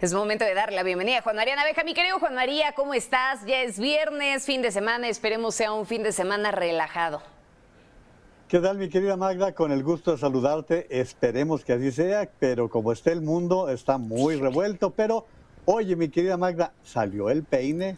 Es momento de darle la bienvenida a Juan María Naveja. Mi querido Juan María, ¿cómo estás? Ya es viernes, fin de semana, esperemos sea un fin de semana relajado. ¿Qué tal, mi querida Magda? Con el gusto de saludarte. Esperemos que así sea, pero como está el mundo, está muy revuelto. Pero, oye, mi querida Magda, salió el peine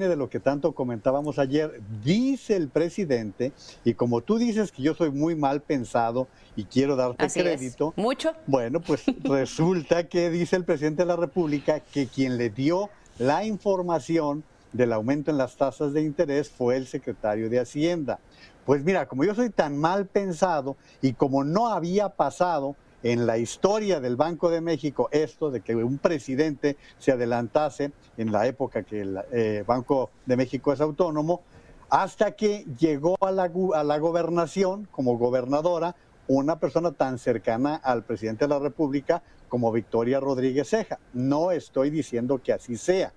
de lo que tanto comentábamos ayer. Dice el presidente, y como tú dices que yo soy muy mal pensado y quiero darte Así es. crédito, ¿Mucho? bueno, pues resulta que dice el presidente de la República que quien le dio la información del aumento en las tasas de interés fue el secretario de Hacienda. Pues mira, como yo soy tan mal pensado y como no había pasado en la historia del Banco de México esto de que un presidente se adelantase en la época que el Banco de México es autónomo, hasta que llegó a la gobernación como gobernadora una persona tan cercana al presidente de la República como Victoria Rodríguez Ceja. No estoy diciendo que así sea,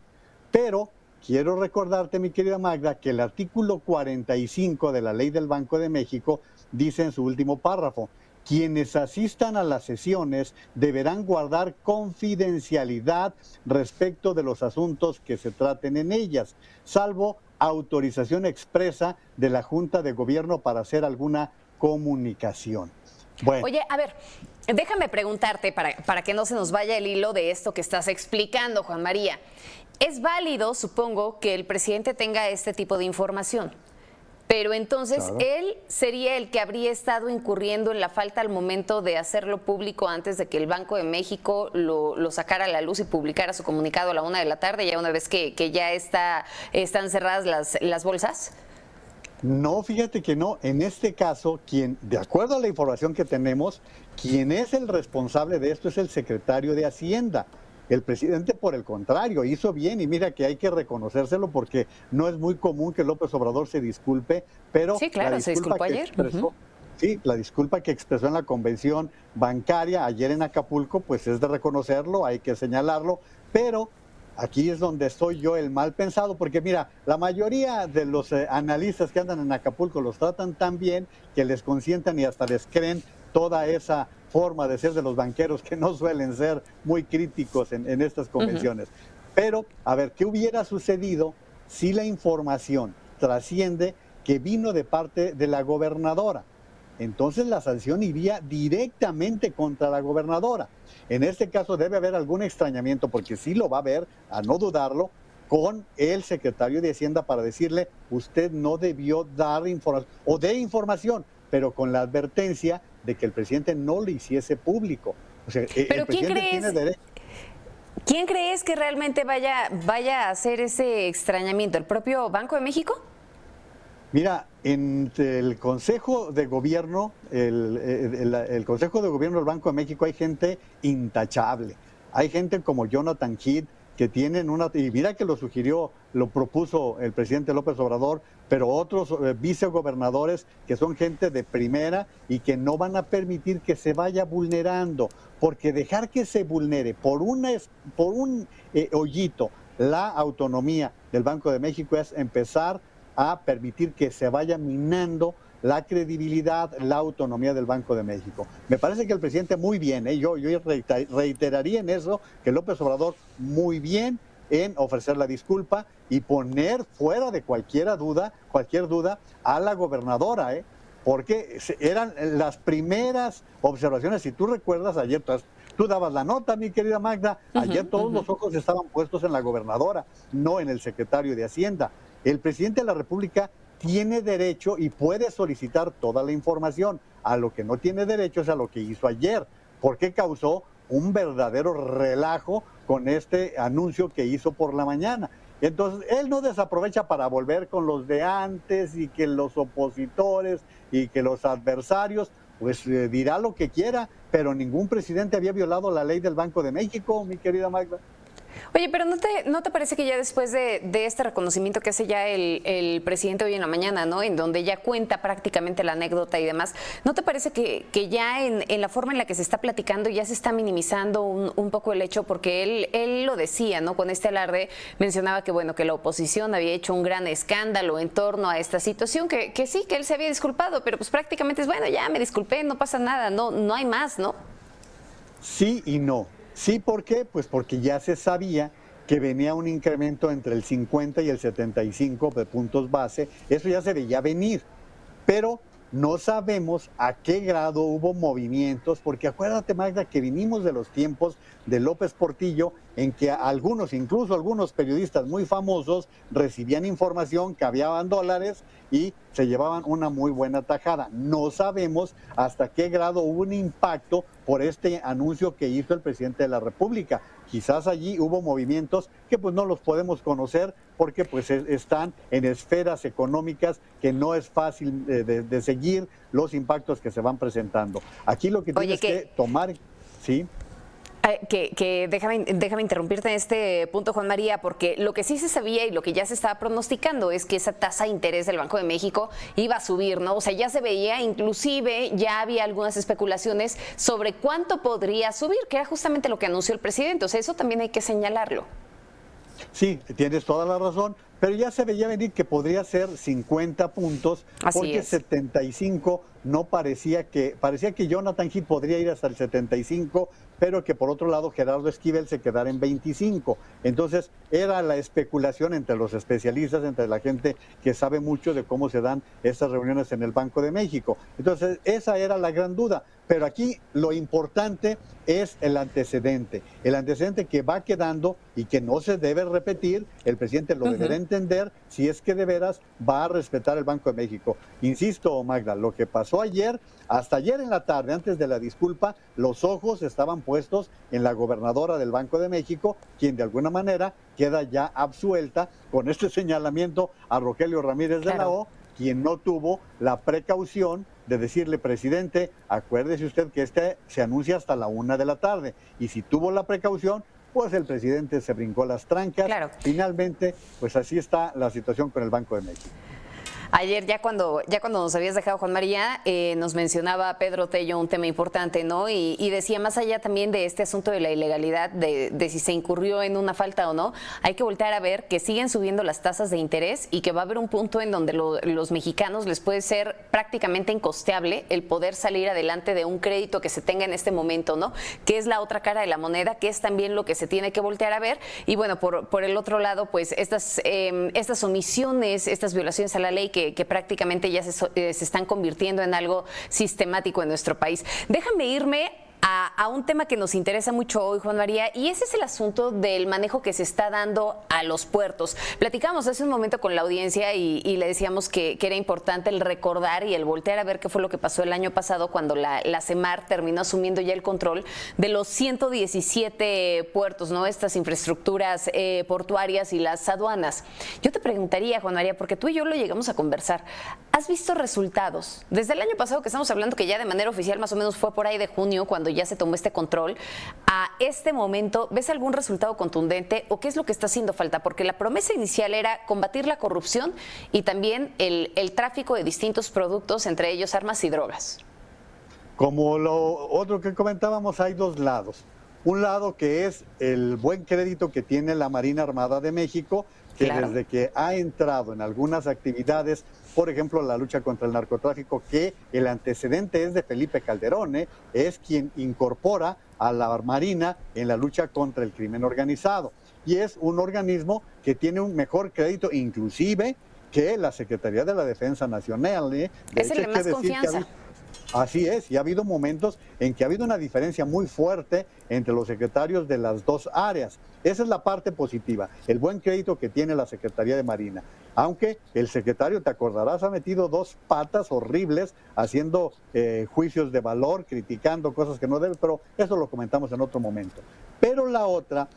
pero quiero recordarte, mi querida Magda, que el artículo 45 de la Ley del Banco de México dice en su último párrafo: quienes asistan a las sesiones deberán guardar confidencialidad respecto de los asuntos que se traten en ellas, salvo autorización expresa de la Junta de Gobierno para hacer alguna comunicación. Bueno. Oye, a ver, déjame preguntarte para que no se nos vaya el hilo de esto que estás explicando, Juan María. Es válido, supongo, que el presidente tenga este tipo de información, pero entonces Claro. él sería el que habría estado incurriendo en la falta al momento de hacerlo público antes de que el Banco de México lo sacara a la luz y publicara su comunicado a la 1 de la tarde, ya una vez que ya están cerradas las bolsas. No, fíjate que no. En este caso, de acuerdo a la información que tenemos, quien es el responsable de esto es el secretario de Hacienda. El presidente, por el contrario, hizo bien, y mira que hay que reconocérselo porque no es muy común que López Obrador se disculpe, pero Sí, claro, se disculpó ayer. Sí, la disculpa que expresó en la convención bancaria ayer en Acapulco, pues es de reconocerlo, hay que señalarlo, pero aquí es donde soy yo el mal pensado, porque mira, la mayoría de los analistas que andan en Acapulco los tratan tan bien que les consientan y hasta les creen toda esa forma de ser de los banqueros que no suelen ser muy críticos en estas convenciones. Pero, a ver, ¿qué hubiera sucedido si la información trasciende que vino de parte de la gobernadora? Entonces la sanción iría directamente contra la gobernadora. En este caso debe haber algún extrañamiento, porque sí lo va a haber, a no dudarlo, con el secretario de Hacienda para decirle: usted no debió dar información, o de información, pero con la advertencia de que el presidente no lo hiciese público. O sea, Pero el presidente tiene derecho. ¿quién crees que realmente vaya a hacer ese extrañamiento? ¿El propio Banco de México? Mira, en el Consejo de Gobierno, el Consejo de Gobierno del Banco de México hay gente intachable. Hay gente como Jonathan Heath que tienen y mira que lo sugirió, lo propuso el presidente López Obrador, pero otros vicegobernadores que son gente de primera y que no van a permitir que se vaya vulnerando, porque dejar que se vulnere por un hoyito la autonomía del Banco de México es empezar a permitir que se vaya minando la credibilidad, la autonomía del Banco de México. Me parece que el presidente muy bien, yo reiteraría en eso, que López Obrador muy bien en ofrecer la disculpa y poner fuera de cualquier duda a la gobernadora, porque eran las primeras observaciones. Si tú recuerdas, ayer tú dabas la nota, mi querida Magda, ayer todos los ojos estaban puestos en la gobernadora, no en el secretario de Hacienda. El presidente de la República tiene derecho y puede solicitar toda la información. A lo que no tiene derecho es a lo que hizo ayer, porque causó un verdadero relajo con este anuncio que hizo por la mañana. Entonces, él no desaprovecha para volver con los de antes y que los opositores y que los adversarios, pues dirá lo que quiera, pero ningún presidente había violado la ley del Banco de México, mi querida Magda. Oye, pero ¿no te parece que ya después de este reconocimiento que hace ya el presidente hoy en la mañana, ¿no? En donde ya cuenta prácticamente la anécdota y demás, ¿no te parece que ya en la forma en la que se está platicando ya se está minimizando un poco el hecho? Porque él lo decía, ¿no? Con este alarde mencionaba que, bueno, que la oposición había hecho un gran escándalo en torno a esta situación, que sí, que él se había disculpado, pero pues prácticamente es, bueno, ya me disculpé, no pasa nada, no hay más, ¿no? Sí y no. Sí, ¿por qué? Pues porque ya se sabía que venía un incremento entre el 50 y el 75 de puntos base, eso ya se veía venir, pero no sabemos a qué grado hubo movimientos, porque acuérdate, Magda, que vinimos de los tiempos de López Portillo, en que algunos, incluso algunos periodistas muy famosos, recibían información, cambiaban dólares y se llevaban una muy buena tajada. No sabemos hasta qué grado hubo un impacto por este anuncio que hizo el presidente de la República. Quizás allí hubo movimientos que pues no los podemos conocer porque pues están en esferas económicas que no es fácil de seguir los impactos que se van presentando. Aquí lo que tienes que tomar, ¿sí? Déjame interrumpirte en este punto, Juan María, porque lo que sí se sabía y lo que ya se estaba pronosticando es que esa tasa de interés del Banco de México iba a subir, ¿no? O sea, ya se veía, inclusive ya había algunas especulaciones sobre cuánto podría subir, que era justamente lo que anunció el presidente. O sea, eso también hay que señalarlo. Sí, tienes toda la razón, pero ya se veía venir que podría ser 50 puntos, porque 75 no parecía que Jonathan Heath podría ir hasta el 75, pero que por otro lado Gerardo Esquivel se quedara en 25. Entonces era la especulación entre los especialistas, entre la gente que sabe mucho de cómo se dan estas reuniones en el Banco de México. Entonces esa era la gran duda, pero aquí lo importante es el antecedente que va quedando y que no se debe repetir. El presidente lo deberá entender si es que de veras va a respetar el Banco de México. Insisto, Magda, lo que pasó ayer, hasta ayer en la tarde, antes de la disculpa, los ojos estaban puestos en la gobernadora del Banco de México, quien de alguna manera queda ya absuelta con este señalamiento a Rogelio Ramírez de la O, quien no tuvo la precaución de decirle, presidente, acuérdese usted que se anuncia hasta la 1 de la tarde. Y si tuvo la precaución, pues el presidente se brincó las trancas. Claro. Finalmente, pues así está la situación con el Banco de México. Ayer, ya cuando nos habías dejado, Juan María, nos mencionaba Pedro Tello un tema importante, ¿no? Y decía, más allá también de este asunto de la ilegalidad, de si se incurrió en una falta o no, hay que voltear a ver que siguen subiendo las tasas de interés y que va a haber un punto en donde los mexicanos les puede ser prácticamente incosteable el poder salir adelante de un crédito que se tenga en este momento, ¿no? Que es la otra cara de la moneda, que es también lo que se tiene que voltear a ver. Y bueno, por el otro lado, pues estas omisiones, estas violaciones a la ley que prácticamente ya se están convirtiendo en algo sistemático en nuestro país. Déjame irme a un tema que nos interesa mucho hoy, Juan María, y ese es el asunto del manejo que se está dando a los puertos. Platicamos hace un momento con la audiencia y le decíamos que era importante el recordar y el voltear a ver qué fue lo que pasó el año pasado cuando la CEMAR terminó asumiendo ya el control de los 117 puertos, ¿no? Estas infraestructuras portuarias y las aduanas. Yo te preguntaría, Juan María, porque tú y yo lo llegamos a conversar, ¿has visto resultados? Desde el año pasado que estamos hablando, que ya de manera oficial más o menos fue por ahí de junio, cuando ya se tomó este control, a este momento, ¿ves algún resultado contundente o qué es lo que está haciendo falta? Porque la promesa inicial era combatir la corrupción y también el tráfico de distintos productos, entre ellos armas y drogas. Como lo otro que comentábamos, hay dos lados. Un lado que es el buen crédito que tiene la Marina Armada de México, que desde que ha entrado en algunas actividades, por ejemplo, la lucha contra el narcotráfico, que el antecedente es de Felipe Calderón, es quien incorpora a la Marina en la lucha contra el crimen organizado. Y es un organismo que tiene un mejor crédito, inclusive, que la Secretaría de la Defensa Nacional. Es el de más confianza. Así es, y ha habido momentos en que ha habido una diferencia muy fuerte entre los secretarios de las dos áreas. Esa es la parte positiva, el buen crédito que tiene la Secretaría de Marina. Aunque el secretario, te acordarás, ha metido dos patas horribles haciendo juicios de valor, criticando cosas que no debe, pero eso lo comentamos en otro momento. Pero la otra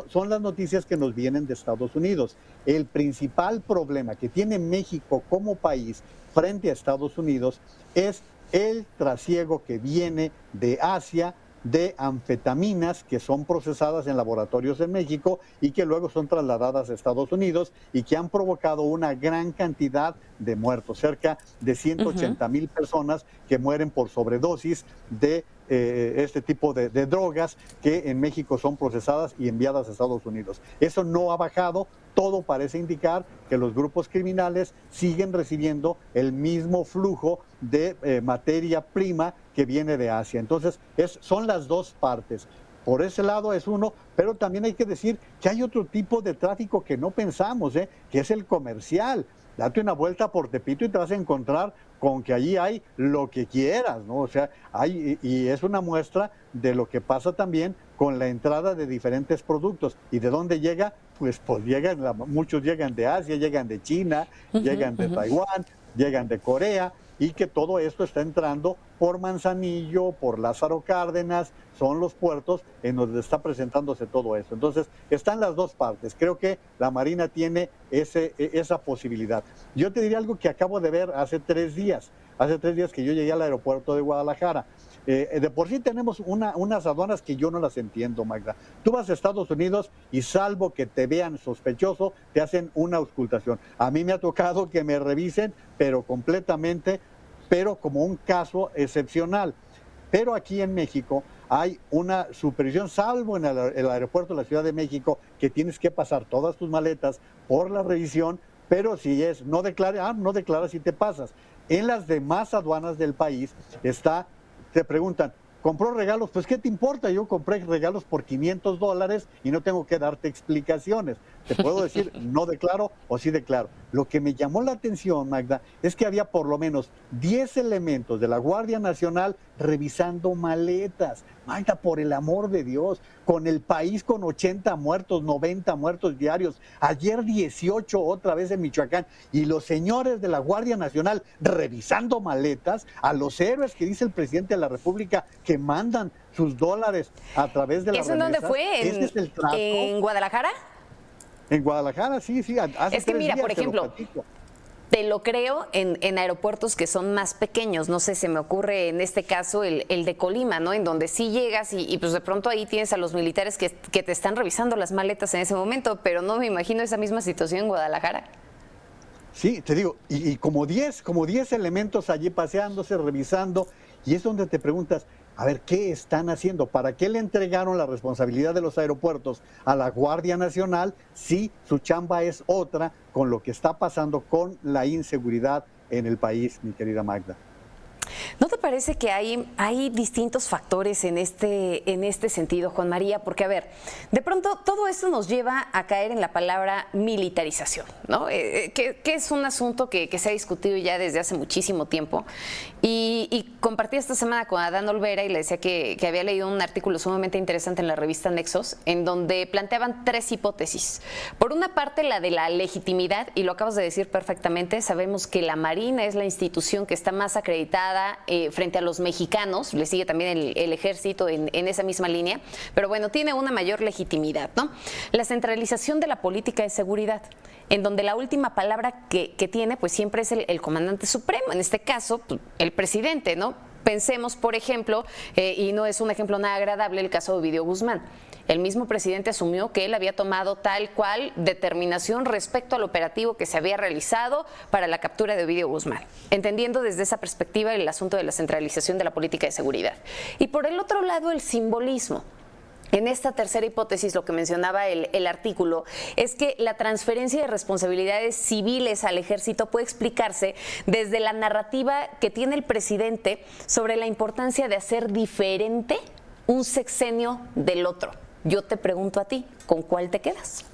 son las noticias que nos vienen de Estados Unidos. El principal problema que tiene México como país frente a Estados Unidos es el trasiego que viene de Asia de anfetaminas que son procesadas en laboratorios en México y que luego son trasladadas a Estados Unidos y que han provocado una gran cantidad de muertos, cerca de 180,000 personas que mueren por sobredosis de este tipo de drogas que en México son procesadas y enviadas a Estados Unidos. Eso no ha bajado, todo parece indicar que los grupos criminales siguen recibiendo el mismo flujo de materia prima que viene de Asia. Entonces, son las dos partes. por ese lado es uno, pero también hay que decir que hay otro tipo de tráfico que no pensamos, que es el comercial. Date una vuelta por Tepito y te vas a encontrar con que allí hay lo que quieras, ¿no? O sea, y es una muestra de lo que pasa también con la entrada de diferentes productos. ¿Y de dónde llega? Pues llegan, muchos llegan de Asia, llegan de China, llegan de Taiwán, llegan de Corea, y que todo esto está entrando por Manzanillo, por Lázaro Cárdenas, son los puertos en donde está presentándose todo eso. Entonces, están las dos partes. Creo que la Marina tiene esa posibilidad. Yo te diría algo que acabo de ver hace 3 días. Hace 3 días que yo llegué al aeropuerto de Guadalajara. De por sí tenemos unas aduanas que yo no las entiendo, Magda. Tú vas a Estados Unidos y salvo que te vean sospechoso, te hacen una auscultación. A mí me ha tocado que me revisen, pero completamente, pero como un caso excepcional. Pero aquí en México hay una supervisión, salvo en el aeropuerto de la Ciudad de México, que tienes que pasar todas tus maletas por la revisión, pero si es no declaras y te pasas. En las demás aduanas del país te preguntan, ¿compró regalos? Pues ¿qué te importa? Yo compré regalos por $500 y no tengo que darte explicaciones. Te puedo decir, no declaro o sí declaro. Lo que me llamó la atención, Magda, es que había por lo menos 10 elementos de la Guardia Nacional revisando maletas. Magda, por el amor de Dios, con el país con 80 muertos, 90 muertos diarios, ayer 18 otra vez en Michoacán, y los señores de la Guardia Nacional revisando maletas, a los héroes que dice el presidente de la República que mandan sus dólares a través de la ¿Eso en dónde fue? ¿Este es el trato? ¿En Guadalajara? En Guadalajara, sí, hace es que 3 mira, días por ejemplo, te lo creo en aeropuertos que son más pequeños, no sé, se me ocurre en este caso el de Colima, ¿no? En donde sí llegas y pues de pronto ahí tienes a los militares que te están revisando las maletas en ese momento, pero no me imagino esa misma situación en Guadalajara. Sí, te digo, y como 10 elementos allí paseándose, revisando, y es donde te preguntas, a ver, ¿qué están haciendo? ¿Para qué le entregaron la responsabilidad de los aeropuertos a la Guardia Nacional si su chamba es otra con lo que está pasando con la inseguridad en el país, mi querida Magda? ¿No te parece que hay distintos factores en este sentido, Juan María? Porque, a ver, de pronto todo esto nos lleva a caer en la palabra militarización, ¿no? Que es un asunto que se ha discutido ya desde hace muchísimo tiempo. Y compartí esta semana con Adán Olvera y le decía que había leído un artículo sumamente interesante en la revista Nexos, en donde planteaban 3 hipótesis. Por una parte, la de la legitimidad, y lo acabas de decir perfectamente, sabemos que la Marina es la institución que está más acreditada frente a los mexicanos, le sigue también el ejército en esa misma línea, pero bueno, tiene una mayor legitimidad, ¿no? La centralización de la política de seguridad, en donde la última palabra que tiene, pues siempre es el comandante supremo, en este caso, pues, el presidente, ¿no? Pensemos, por ejemplo, y no es un ejemplo nada agradable, el caso de Ovidio Guzmán. El mismo presidente asumió que él había tomado tal cual determinación respecto al operativo que se había realizado para la captura de Ovidio Guzmán, entendiendo desde esa perspectiva el asunto de la centralización de la política de seguridad. Y por el otro lado, el simbolismo. En esta tercera hipótesis, lo que mencionaba el artículo, es que la transferencia de responsabilidades civiles al ejército puede explicarse desde la narrativa que tiene el presidente sobre la importancia de hacer diferente un sexenio del otro. Yo te pregunto a ti, ¿con cuál te quedas?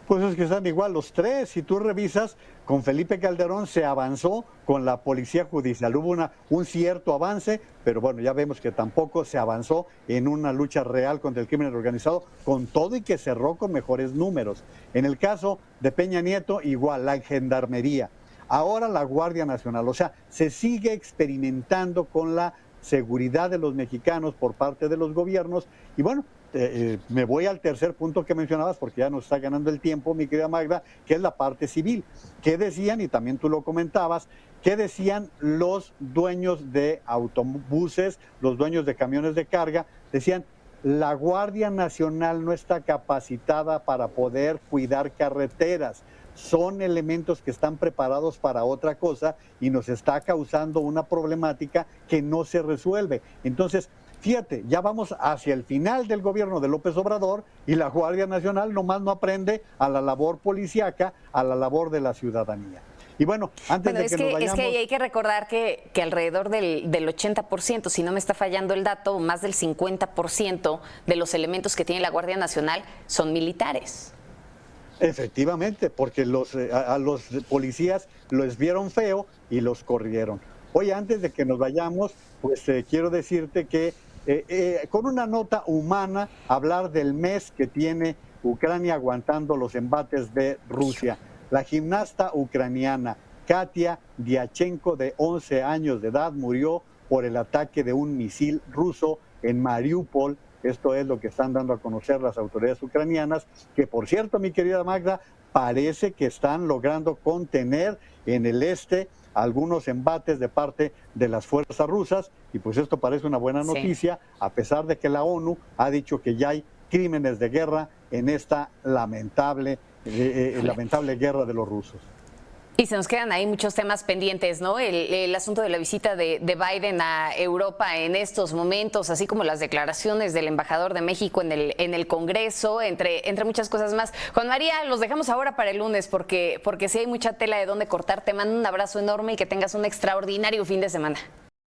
Pues es que están igual los 3. Si tú revisas, con Felipe Calderón se avanzó con la policía judicial. Hubo un cierto avance, pero bueno, ya vemos que tampoco se avanzó en una lucha real contra el crimen organizado, con todo y que cerró con mejores números. En el caso de Peña Nieto, igual, la gendarmería. Ahora la Guardia Nacional. O sea, se sigue experimentando con la seguridad de los mexicanos por parte de los gobiernos. Y bueno, me voy al tercer punto que mencionabas, porque ya nos está ganando el tiempo, mi querida Magda, que es la parte civil. ¿Qué decían? Y también tú lo comentabas, ¿qué decían los dueños de autobuses, los dueños de camiones de carga? Decían, la Guardia Nacional no está capacitada para poder cuidar carreteras. Son elementos que están preparados para otra cosa y nos está causando una problemática que no se resuelve. Entonces, fíjate, ya vamos hacia el final del gobierno de López Obrador y la Guardia Nacional nomás no aprende a la labor policíaca, a la labor de la ciudadanía. Y bueno, antes Bueno, de es que nos que, vayamos... es que hay que recordar que alrededor del 80%, si no me está fallando el dato, más del 50% de los elementos que tiene la Guardia Nacional son militares. Efectivamente, porque a los policías los vieron feo y los corrieron. Oye, antes de que nos vayamos, pues quiero decirte que con una nota humana, hablar del mes que tiene Ucrania aguantando los embates de Rusia. La gimnasta ucraniana Katia Diachenko, de 11 años de edad, murió por el ataque de un misil ruso en Mariupol. Esto es lo que están dando a conocer las autoridades ucranianas, que por cierto, mi querida Magda, parece que están logrando contener en el este algunos embates de parte de las fuerzas rusas, y pues esto parece una buena noticia, a pesar de que la ONU ha dicho que ya hay crímenes de guerra en esta lamentable guerra de los rusos. Y se nos quedan ahí muchos temas pendientes, ¿no? El asunto de la visita de Biden a Europa en estos momentos, así como las declaraciones del embajador de México en el Congreso, entre muchas cosas más. Juan María, los dejamos ahora para el lunes porque sí hay mucha tela de dónde cortar. Te mando un abrazo enorme y que tengas un extraordinario fin de semana.